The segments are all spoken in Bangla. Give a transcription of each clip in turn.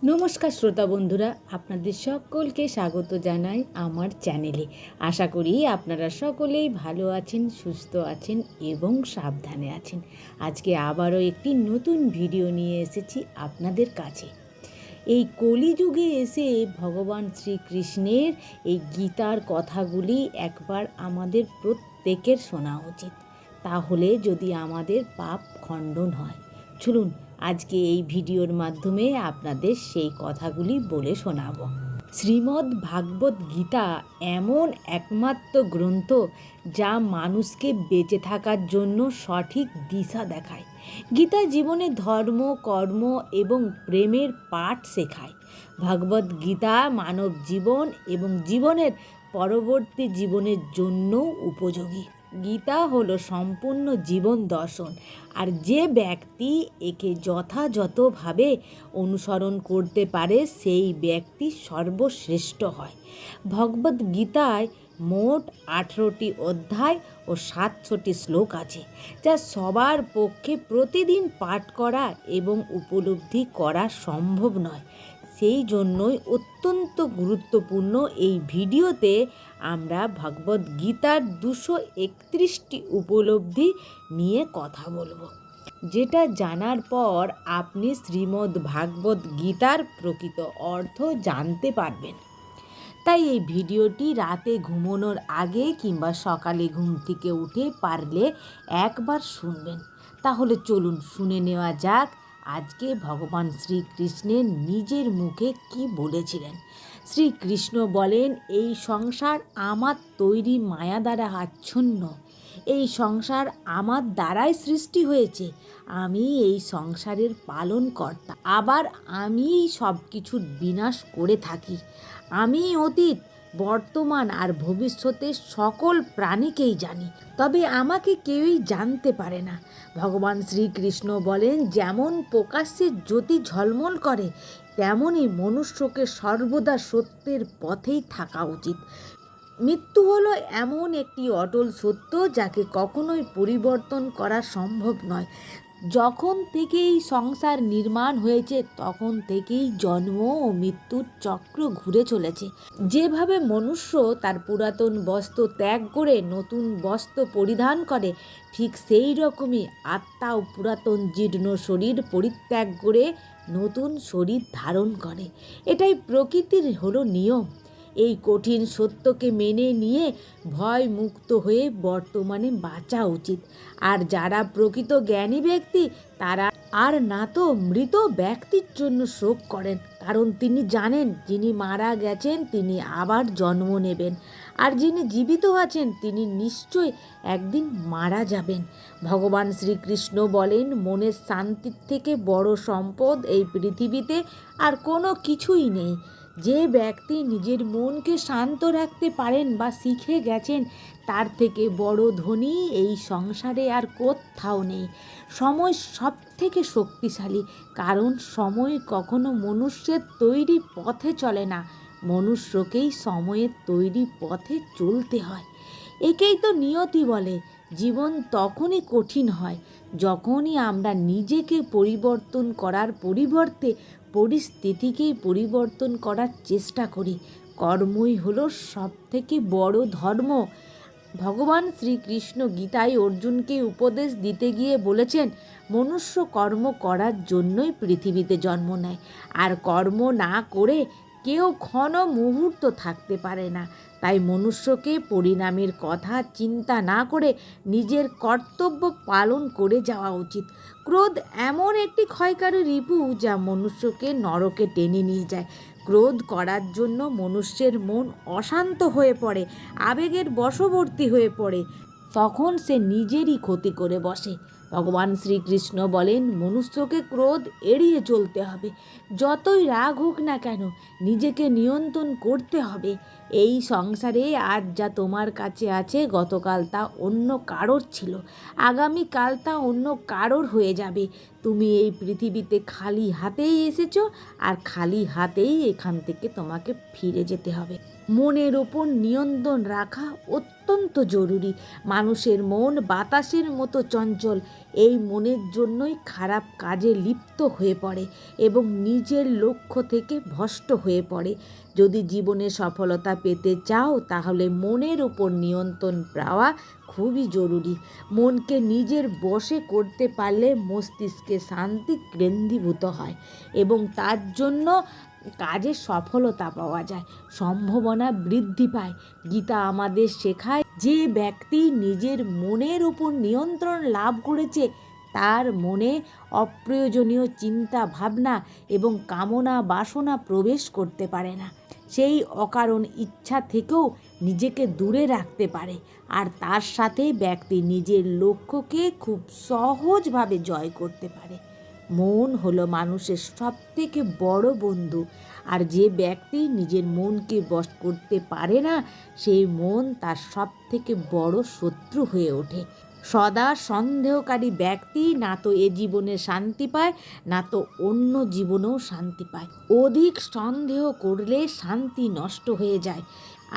নমস্কার শ্রোতা বন্ধুরা, আপনাদের সকলকে স্বাগত জানাই আমার চ্যানেলে। আশা করি আপনারা সকলেই ভালো আছেন, সুস্থ আছেন এবং সাবধানে আছেন। আজকে আবারও একটি নতুন ভিডিও নিয়ে এসেছি আপনাদের কাছে। এই কলিযুগে এসে ভগবান শ্রীকৃষ্ণের এই গীতার কথাগুলি একবার আমাদের প্রত্যেকের শোনা উচিত। তাহলে যদি আমাদের পাপ খণ্ডন হয়। চলুন আজকে এই ভিডিওর মাধ্যমে আপনাদের সেই কথাগুলি বলে শোনাবো। শ্রীমদ্ ভাগবত গীতা এমন একমাত্র গ্রন্থ যা মানুষকে বেঁচে থাকার জন্য সঠিক দিশা দেখায়। গীতা জীবনে ধর্ম, কর্ম এবং প্রেমের পাঠ শেখায়। ভাগবত গীতা মানব জীবন এবং জীবনের পরবর্তী জীবনের জন্য উপযোগী। গীতা হলো সম্পূর্ণ জীবন দর্শন, আর যে ব্যক্তি একে যথাযথভাবে অনুসরণ করতে পারে সেই ব্যক্তি সর্বশ্রেষ্ঠ হয়। ভগবদ গীতায় মোট 18টি অধ্যায় ও 700টি শ্লোক আছে, যা সবার পক্ষে প্রতিদিন পাঠ করা এবং উপলব্ধি করা সম্ভব নয়। সেই জন্যই অত্যন্ত গুরুত্বপূর্ণ এই ভিডিওতে আমরা ভগবদ গীতার 231টি উপলব্ধি নিয়ে কথা বলবো, যেটা জানার পর আপনি শ্রীমদ্ ভাগবত গীতার প্রকৃত অর্থ জানতে পারবেন। তাই এই ভিডিওটি রাতে ঘুমানোর আগে কিংবা সকালে ঘুম থেকে উঠে পারলে একবার শুনবেন। তাহলে চলুন শুনে নেওয়া যাক আজকে ভগবান শ্রীকৃষ্ণের নিজের মুখে কি বলেছিলেন। শ্রীকৃষ্ণ বলেন, এই সংসার আমার তৈরি মায়া দ্বারা আচ্ছন্ন। এই সংসার আমার দ্বারাই সৃষ্টি হয়েছে। আমি এই সংসারের পালনকর্তা, আবার আমিই সব কিছুর বিনাশ করে থাকি। আমি অতীত, বর্তমান আর ভবিষ্যতের সকল প্রাণীকেই জানি, তবে আমাকে কেউই জানতে পারে না। ভগবান শ্রীকৃষ্ণ বলেন, যেমন প্রকাশ্যে জ্যোতি ঝলমল করে, তেমনই মনুষ্যকে সর্বদা সত্যের পথেই থাকা উচিত। মৃত্যু হলো এমন একটি অটল সত্য যাকে কখনোই পরিবর্তন করা সম্ভব নয়। যখন থেকে এই সংসার নির্মাণ হয়েছে তখন থেকেই জন্ম ও মৃত্যুর চক্র ঘুরে চলেছে। যেভাবে মনুষ্য তার পুরাতন বস্ত্র ত্যাগ করে নতুন বস্ত্র পরিধান করে, ঠিক সেই রকমই আত্মাও পুরাতন জীর্ণ শরীর পরিত্যাগ করে নতুন শরীর ধারণ করে। এটাই প্রকৃতির হলো নিয়ম। এই কঠিন সত্যকে মেনে নিয়ে ভয় মুক্ত হয়ে বর্তমানে বাঁচা উচিত। আর যারা প্রকৃত জ্ঞানী ব্যক্তি, তারা আর না তো মৃত ব্যক্তির জন্য শোক করেন, কারণ তিনি জানেন যিনি মারা গেছেন তিনি আবার জন্ম নেবেন, আর যিনি জীবিত আছেন তিনি নিশ্চয় একদিন মারা যাবেন। ভগবান শ্রীকৃষ্ণ বলেন, মনের শান্তির থেকে বড় সম্পদ এই পৃথিবীতে আর কোনো কিছুই নেই। যে ব্যক্তি নিজের মনকে শান্ত রাখতে পারেন বা শিখে গেছেন, তার থেকে বড় ধনী এই সংসারে আর কোথাও নেই। সময় সব থেকে শক্তিশালী, কারণ সময় কখনো মনুষ্যের তৈরি পথে চলে না, মনুষ্যকেই সময়ের তৈরি পথে চলতে হয়। একেই তো নিয়তি বলে। জীবন তখনই কঠিন হয় যখনই আমরা নিজেকে পরিবর্তন করার পরিবর্তে পরিস্থিতিকেই পরিবর্তন করার চেষ্টা করি। কর্মই হলো সব থেকে বড় ধর্ম। ভগবান শ্রীকৃষ্ণ গীতায় অর্জুনকে উপদেশ দিতে গিয়ে বলেছেন, মনুষ্য কর্ম করার জন্যই পৃথিবীতে জন্ম নেয়, আর কর্ম না করে কেউ ক্ষণ মুহূর্ত থাকতে পারে না। তাই মনুষ্যকে পরিণামের কথা চিন্তা না করে নিজের কর্তব্য পালন করে যাওয়া উচিত। ক্রোধ এমন একটি ক্ষয়কারী রিপু যা মনুষ্যকে নরকে টেনে নিয়ে যায়। ক্রোধ করার জন্য মনুষ্যের মন অশান্ত হয়ে পড়ে, আবেগের বশবর্তী হয়ে পড়ে, তখন সে নিজেরই ক্ষতি করে বসে। ভগবান শ্রীকৃষ্ণ বলেন, মনুষ্যকে ক্রোধ এড়িয়ে চলতে হবে। যতই রাগ হোক না কেন, নিজেকে নিয়ন্ত্রণ করতে হবে। এই সংসারে আজ যা তোমার কাছে আছে, গতকাল তা অন্য কারোর ছিল, আগামীকাল তা অন্য কারোর হয়ে যাবে। তুমি এই পৃথিবীতে খালি হাতেই এসেছো, আর খালি হাতেই এখান থেকে তোমাকে ফিরে যেতে হবে। মনের ওপর নিয়ন্ত্রণ রাখা অত্যন্ত অত্যন্ত জরুরি। মানুষের মন বাতাসের মতো চঞ্চল। এই মনের জন্যই খারাপ কাজে লিপ্ত হয়ে পড়ে এবং নিজের লক্ষ্য থেকে ভ্রষ্ট হয়ে পড়ে। যদি জীবনে সফলতা পেতে চাও তাহলে মনের উপর নিয়ন্ত্রণ পাওয়া খুবই জরুরি। মনকে নিজের বশে করতে পারলে মস্তিষ্কে শান্তি কেন্দ্রীভূত হয় এবং তার জন্য কাজে সফলতা পাওয়া যায়, সম্ভাবনা বৃদ্ধি পায়। গীতা আমাদের শেখায় যে ব্যক্তি নিজের মনের উপর নিয়ন্ত্রণ লাভ করেছে তার মনে অপ্রয়োজনীয় চিন্তা ভাবনা এবং কামনা বাসনা প্রবেশ করতে পারে না। সেই অকারণ ইচ্ছা থেকেও নিজেকে দূরে রাখতে পারে, আর তার সাথে ব্যক্তি নিজের লক্ষ্যকে খুব সহজভাবে জয় করতে পারে। মন হলো মানুষের সবথেকে বড় বন্ধু, আর যে ব্যক্তি নিজের মনকে বশ করতে পারে না সেই মন তার সবথেকে বড় শত্রু হয়ে ওঠে। সদা সন্দেহকারী ব্যক্তি না তো এ জীবনে শান্তি পায়, না তো অন্য জীবনেও শান্তি পায়। অধিক সন্দেহ করলে শান্তি নষ্ট হয়ে যায়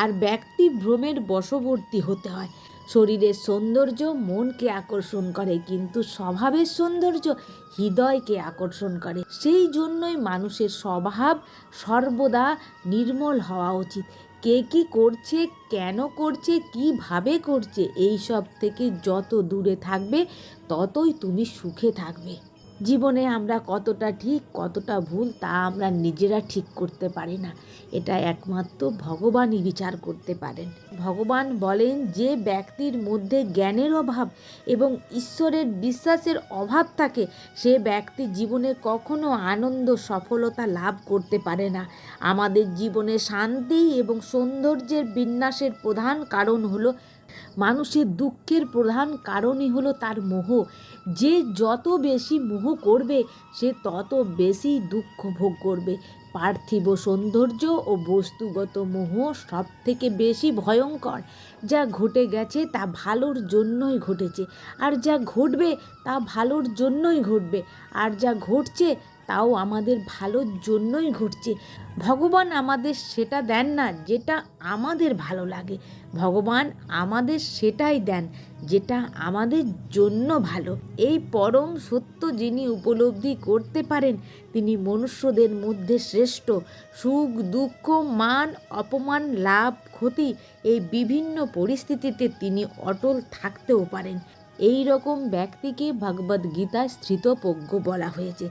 আর ব্যক্তি ভ্রমের বশবর্তী হতে হয়। শরীরের সৌন্দর্য মনকে আকর্ষণ করে, কিন্তু স্বভাবের সৌন্দর্য হৃদয়কে আকর্ষণ করে। সেই জন্যই মানুষের স্বভাব সর্বদা নির্মল হওয়া উচিত। কে কী করছে, কেন করছে, কিভাবে করছে, এই সব থেকে যত দূরে থাকবে ততই তুমি সুখে থাকবে। জীবনে আমরা কতটা ঠিক কতটা ভুল তা আমরা নিজেরা ঠিক করতে পারি না, এটা একমাত্র ভগবানই বিচার করতে পারেন। ভগবান বলেন যে ব্যক্তির মধ্যে জ্ঞানের অভাব এবং ঈশ্বরের বিশ্বাসের অভাব থাকে সে ব্যক্তি জীবনে কখনো আনন্দ সফলতা লাভ করতে পারে না। আমাদের জীবনে শান্তি এবং সৌন্দর্যের বিন্যাসের প্রধান কারণ হলো মানুষের দুঃখের প্রধান কারণই হলো তার মোহ। যে যত বেশি মোহ করবে সে তত বেশি দুঃখ ভোগ করবে। পার্থিব সৌন্দর্য ও বস্তুগত মোহ সব থেকে বেশি ভয়ঙ্কর। যা ঘটে গেছে তা ভালোর জন্যই ঘটেছে, আর যা ঘটবে তা ভালোর জন্যই ঘটবে, আর যা ঘটছে তাও আমাদের ভালোর জন্যই ঘটছে। ভগবান আমাদের সেটা দেন না যেটা আমাদের ভালো লাগে, ভগবান আমাদের সেটাই দেন যেটা আমাদের জন্য ভালো। এই পরম সত্য যিনি উপলব্ধি করতে পারেন তিনি মনুষ্যদের মধ্যে শ্রেষ্ঠ। সুখ দুঃখ মান অপমান লাভ ক্ষতি এই বিভিন্ন পরিস্থিতিতে তিনি অটল থাকতেও পারেন। এই রকম ব্যক্তিকে ভগবদ্গীতায় স্থিতপ্রজ্ঞ বলা হয়েছে।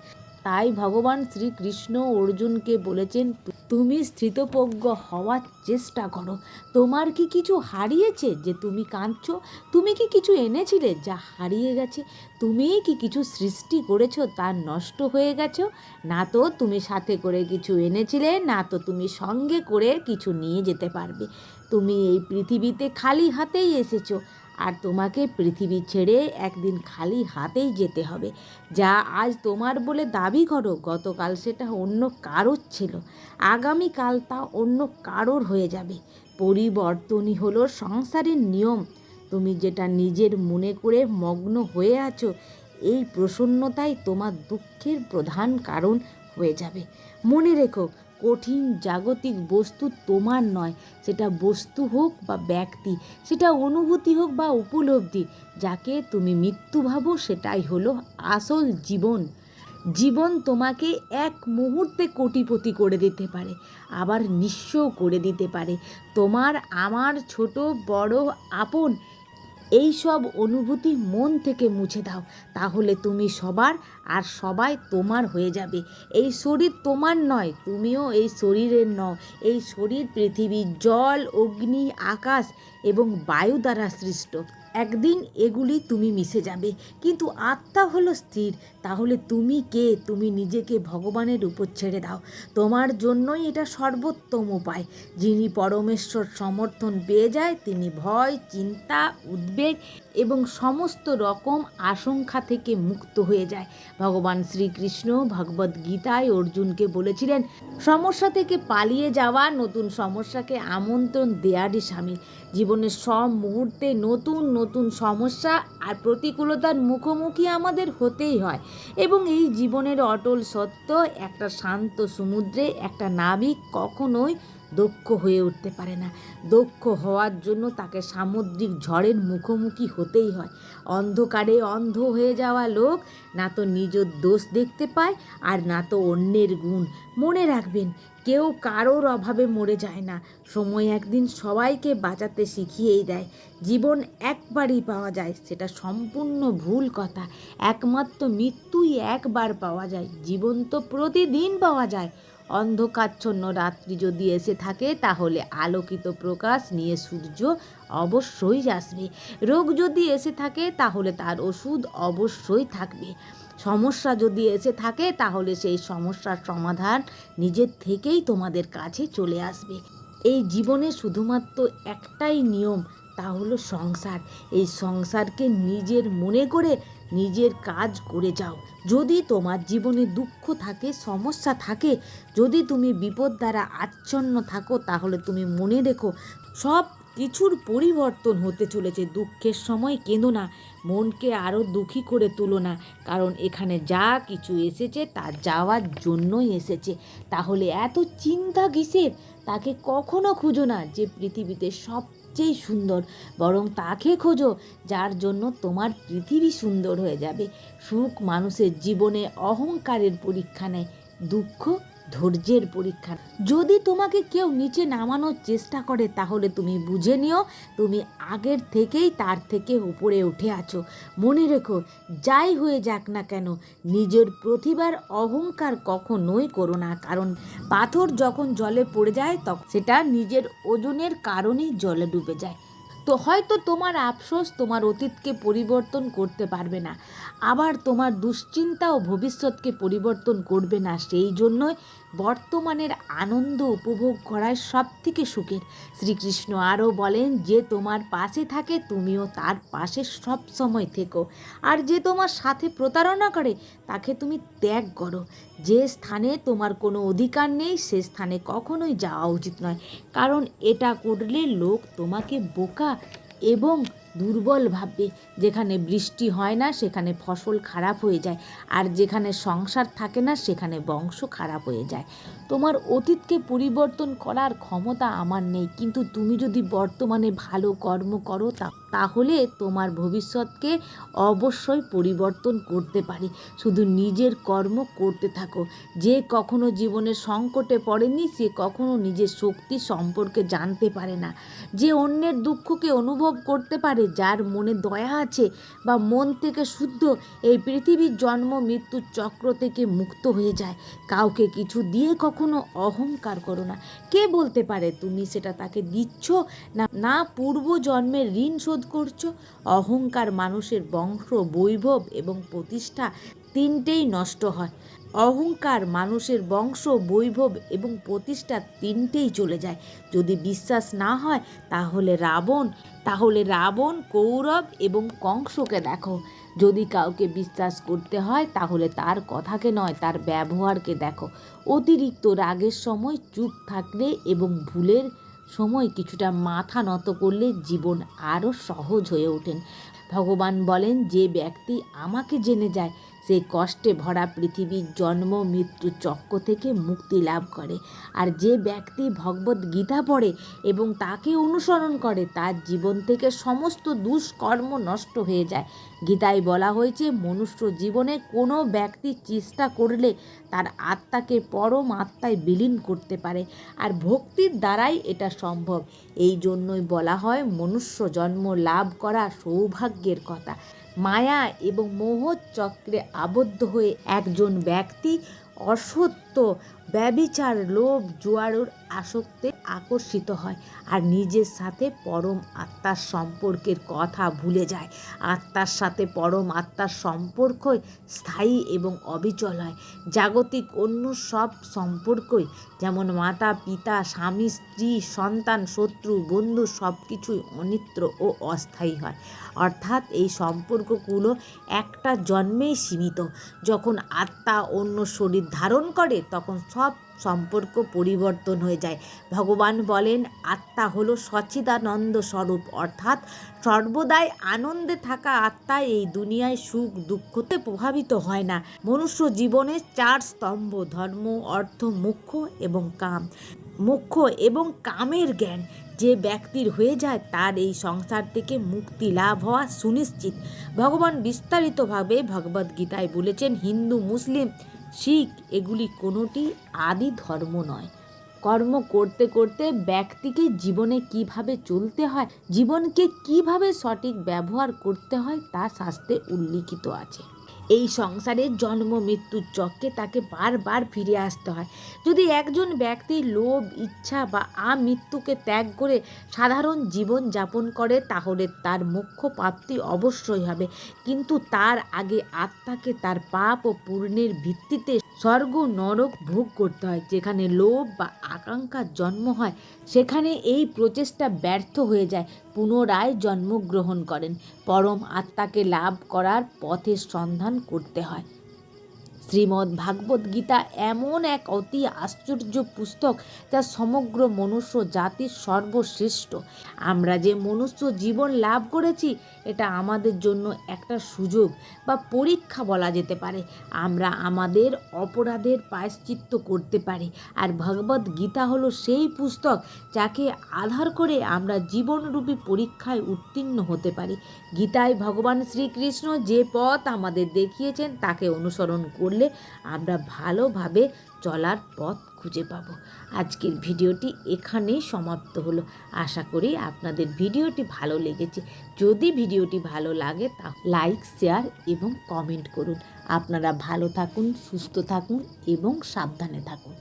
তাই ভগবান শ্রীকৃষ্ণ অর্জুনকে বলেছেন, তুমি স্থিতপ্রজ্ঞ হওয়ার চেষ্টা করো। তোমার কি কিছু হারিয়েছে যে তুমি কাঁদছো? তুমি কি কিছু এনেছিলে যা হারিয়ে গেছে? তুমি কি কিছু সৃষ্টি করেছো তা নষ্ট হয়ে গেছো? না তো তুমি সাথে করে কিছু এনেছিলে, না তো তুমি সঙ্গে করে কিছু নিয়ে যেতে পারবে। তুমি এই পৃথিবীতে খালি হাতেই এসেছো, আর তোমাকে পৃথিবী ছেড়ে একদিন খালি হাতেই যেতে হবে। যা আজ তোমার বলে দাবি করো গতকাল সেটা অন্য কারোর ছিল, আগামীকাল তা অন্য কারোর হয়ে যাবে। পরিবর্তনই হলো সংসারের নিয়ম। তুমি যেটা নিজের মনে করে মগ্ন হয়ে আছো এই প্রসন্নতাই তোমার দুঃখের প্রধান কারণ হয়ে যাবে। মনে রেখো, কঠিন জাগতিক বস্তু তোমার নয়, সেটা বস্তু হোক বা ব্যক্তি, সেটা অনুভূতি হোক বা উপলব্ধি, যাকে তুমি মৃত্যু ভাবো সেটাই হলো আসল জীবন। জীবন তোমাকে এক মুহূর্তে কোটিপতি করে দিতে পারে, আবার নিঃস্বও করে দিতে পারে। তোমার আমার ছোট বড় আপন এই সব অনুভূতি মন থেকে মুছে দাও, তাহলে তুমি সবার আর সবাই তোমার হয়ে যাবে। এই শরীর তোমার নয়, তুমিও এই শরীরের নও। এই শরীর পৃথিবী জল অগ্নি আকাশ এবং বায়ু দ্বারা সৃষ্ট। একদিন এগুলি তুমি মিশে যাবে, কিন্তু আত্মা হলো স্থির। তাহলে তুমি কে? তুমি নিজেকে ভগবানের উপর ছেড়ে দাও। তোমার জন্যই এটা সর্বোত্তম উপায়। যিনি পরমেশ্বর সমর্থন পেয়ে যায় তিনি ভয় চিন্তা উদ্বেগ এবং সমস্ত রকম আশঙ্কা থেকে মুক্ত হয়ে যায়। ভগবান শ্রীকৃষ্ণ ভগবদ্গীতায় অর্জুনকে বলেছিলেন, সমস্যা থেকে পালিয়ে যাওয়া নতুন সমস্যাকে আমন্ত্রণ দেয়ারই সামিল। জীবনের সব মুহূর্তে নতুন নতুন সমস্যা আর প্রতিকূলতার মুখোমুখি আমাদের হতেই হয়। এবং এই জীবনের অটল সত্য, একটা শান্ত সমুদ্রে একটা নাবিক কখনোই দক্ষ হয়ে উঠতে পারে না। দক্ষ হওয়ার জন্য তাকে সামুদ্রিক ঝড়ের মুখোমুখি হতেই হয়। অন্ধকারে অন্ধ হয়ে যাওয়া লোক না তো নিজের দোষ দেখতে পায় আর না তো অন্যের গুণ। মনে রাখবেন, কেউ কারোর অভাবে মরে যায় না। সময় একদিন সবাইকে বাঁচাতে শিখিয়েই দেয়। জীবন একবারই পাওয়া যায়, সেটা সম্পূর্ণ ভুল কথা। একমাত্র মৃত্যুই একবার পাওয়া যায়, জীবন তো প্রতিদিন পাওয়া যায়। অন্ধকারচ্ছন্ন রাত্রি যদি এসে থাকে তাহলে আলোকিত প্রকাশ নিয়ে সূর্য অবশ্যই আসবে। রোগ যদি এসে থাকে তাহলে তার ওষুধ অবশ্যই থাকবে। সমস্যা যদি এসে থাকে তাহলে সেই সমস্যার সমাধান নিজের থেকেই তোমাদের কাছে চলে আসবে। এই জীবনে শুধুমাত্র একটাই নিয়ম, তা হলো সংসার। এই সংসারকে নিজের মনে করে নিজের কাজ করে যাও। যদি তোমার জীবনে দুঃখ থাকে, সমস্যা থাকে, যদি তুমি বিপদ দ্বারা আচ্ছন্ন থাকো, তাহলে তুমি মনে রেখো সব কিছুর পরিবর্তন হতে চলেছে। দুঃখের সময় কেঁদো না, মনকে আরও দুঃখী করে তুলো না, কারণ এখানে যা কিছু এসেছে তা যাওয়ার জন্যই এসেছে। তাহলে এত চিন্তা কিসের? তাকে কখনো খুঁজো না যে পৃথিবীতে সবচেয়ে সুন্দর, বরং তাকে খোঁজো যার জন্য তোমার পৃথিবী সুন্দর হয়ে যাবে। সুখ মানুষের জীবনে অহংকারের পরীক্ষা নেয়, দুঃখ ধৈর্যের পরীক্ষা। যদি তোমাকে কেউ নিচে নামানোর চেষ্টা করে তাহলে তুমি বুঝে নিও তুমি আগের থেকেই তার থেকে উপরে উঠে আছো। মনে রেখো, যাই হয়ে যাক না কেন, নিজের প্রতিভার অহংকার কখনোই করো না, কারণ পাথর যখন জলে পড়ে যায় তখন সেটা নিজের ওজনের কারণেই জলে ডুবে যায়। তো হয়তো তোমার আফসোস তোমার অতীতকে পরিবর্তন করতে পারবে না, আবার তোমার দুশ্চিন্তাও ভবিষ্যৎকে পরিবর্তন করবে না। সেই জন্যই বর্তমানের আনন্দ উপভোগ করাই সবথেকে সুখের। শ্রীকৃষ্ণ আরও বলেন, যে তোমার পাশে থাকে তুমিও তার পাশে সব সময় থেকো, আর যে তোমার সাথে প্রতারণা করে তাকে তুমি ত্যাগ করো। যে স্থানে তোমার কোনো অধিকার নেই সে স্থানে কখনোই যাওয়া উচিত নয়, কারণ এটা করলে লোক তোমাকে বোকা এবং দুর্বল ভাববে। যেখানে বৃষ্টি হয় না সেখানে ফসল খারাপ হয়ে যায়, আর যেখানে সংসার থাকে না সেখানে বংশ খারাপ হয়ে যায়। তোমার অতীতকে পরিবর্তন করার ক্ষমতা আমার নেই, কিন্তু তুমি যদি বর্তমানে ভালো কর্ম করো তাহলে তোমার ভবিষ্যৎকে অবশ্যই পরিবর্তন করতে পারি। শুধু নিজের কর্ম করতে থাকো। যে কখনো জীবনের সংকটে পড়েনি সে কখনো নিজের শক্তি সম্পর্কে জানতে পারে না। যে অন্যের দুঃখকে অনুভব করতে পারে, যার মনে দয়া আছে বা মন থেকে শুদ্ধ, এই পৃথিবীর জন্ম মৃত্যুর চক্র থেকে মুক্ত হয়ে যায়। কাউকে কিছু দিয়ে কখনো অহংকার করো না। কে বলতে পারে তুমি সেটা তাকে দিচ্ছ না পূর্ব জন্মের ঋণ শোধ করছো। অহংকার মানুষের বংশ, বৈভব এবং প্রতিষ্ঠা তিনটেই নষ্ট হয়। অহংকার মানুষের বংশ, বৈভব এবং প্রতিষ্ঠা তিনটেই চলে যায়। যদি বিশ্বাস না হয় তাহলে রাবণ, কৌরব এবং কংসকে দেখো। যদি কাউকে বিশ্বাস করতে হয় তাহলে তার কথাকে নয় তার ব্যবহারকে দেখো। অতিরিক্ত রাগের সময় চুপ থাকলে এবং ভুলের সময় কিছুটা মাথা নত করলে জীবন আরও সহজ হয়ে ওঠেন। ভগবান বলেন, যে ব্যক্তি আমাকে জেনে যায় সে কষ্টে ভরা পৃথিবীর জন্ম মৃত্যু চক্র থেকে মুক্তি লাভ করে। আর যে ব্যক্তি ভগবদ গীতা পড়ে এবং তাকে অনুসরণ করে তার জীবন থেকে সমস্ত দুষ্কর্ম নষ্ট হয়ে যায়। গীতায় বলা হয়েছে, মনুষ্য জীবনে কোনো ব্যক্তি চেষ্টা করলে তার আত্মাকে পরম আত্মায় বিলীন করতে পারে, আর ভক্তির দ্বারাই এটা সম্ভব। এই জন্যই বলা হয় মনুষ্য জন্ম লাভ করা সৌভাগ্যের কথা। মায়া এবং মোহ চক্রে আবদ্ধ হয়ে একজন ব্যক্তি অসত্য, ব্যভিচার, লোভ, জুয়ার আসক্তে আকর্ষিত হয় আর নিজের সাথে পরম আত্মার সম্পর্কের কথা ভুলে যায়। আত্মার সাথে পরম আত্মার সম্পর্ক স্থায়ী এবং অবিচল হয়। জাগতিক অন্য সব সম্পর্কই, যেমন মাতা পিতা, স্বামী স্ত্রী, সন্তান, শত্রু, বন্ধু, সব কিছুই অনিত্য ও অস্থায়ী হয়। অর্থাৎ এই সম্পর্কগুলো একটা জন্মেই সীমিত। যখন আত্মা অন্য শরীর ধারণ করে তখন সব সম্পর্ক পরিবর্তন হয়ে যায়। ভগবান বলেন আত্মা হলো সচ্চিদানন্দ স্বরূপ, অর্থাৎ সর্বদাই আনন্দে থাকা আত্মা এই দুনিয়ায় সুখ দুঃখতে প্রভাবিত হয় না। মনুষ্য জীবনের 4 স্তম্ভ: ধর্ম, অর্থ, মোক্ষ এবং কাম। মোক্ষ এবং কামের জ্ঞান যে ব্যক্তির হয়ে যায় তার এই সংসার থেকে মুক্তি লাভ হওয়া সুনিশ্চিত। ভগবান বিস্তারিতভাবে ভগবদ্গীতায় বলেছেন, হিন্দু, মুসলিম, শিখ এগুলি কোনোটি আদি ধর্ম নয়। কর্ম করতে করতে ব্যক্তিকে জীবনে কিভাবে চলতে হয়, জীবনকে কিভাবে সঠিক ব্যবহার করতে হয় তা শাস্ত্রে উল্লিখিত আছে। এই সংসারের জন্ম মৃত্যুর চক্রে তাকে বারবার ফিরে আসতে হয়। যদি একজন ব্যক্তি লোভ, ইচ্ছা বা আমৃত্যুকে ত্যাগ করে সাধারণ জীবন যাপন করে তাহলে তার মোক্ষ প্রাপ্তি অবশ্যই হবে, কিন্তু তার আগে আত্মাকে তার পাপ ও পুণ্যের ভিত্তিতে স্বর্গ নরক ভোগ করতে হয়। যেখানে লোভ বা আকাঙ্ক্ষার জন্ম হয় সেখানে এই প্রচেষ্টা ব্যর্থ হয়ে যায়। পুনরায় জন্মগ্রহণ করেন পরম আত্মাকে লাভ করার পথের সন্ধান করতে হয়। শ্রীমদ্ ভাগবত গীতা এমন এক অতি আশ্চর্য পুস্তক যা সমগ্র মনুষ্য জাতির সর্বশ্রেষ্ঠ। আমরা যে মনুষ্য জীবন লাভ করেছি এটা আমাদের জন্য একটা সুযোগ বা পরীক্ষা বলা যেতে পারে। আমরা আমাদের অপরাধের প্রায়শ্চিত্ত করতে পারি, আর ভগবত গীতা হলো সেই পুস্তক যাকে আধার করে আমরা জীবনরূপী পরীক্ষায় উত্তীর্ণ হতে পারি। গীতায় ভগবান শ্রীকৃষ্ণ যে পথ আমাদের দেখিয়েছেন তাকে অনুসরণ করলে আমরা ভালোভাবে চলার পথ খুঁজে পাব। আজকের ভিডিওটি এখানেই সমাপ্ত হলো। আশা করি আপনাদের ভিডিওটি ভালো লেগেছে। যদি ভিডিওটি ভালো লাগে তা লাইক, শেয়ার এবং কমেন্ট করুন। আপনারা ভালো থাকুন, সুস্থ থাকুন এবং সাবধানে থাকুন।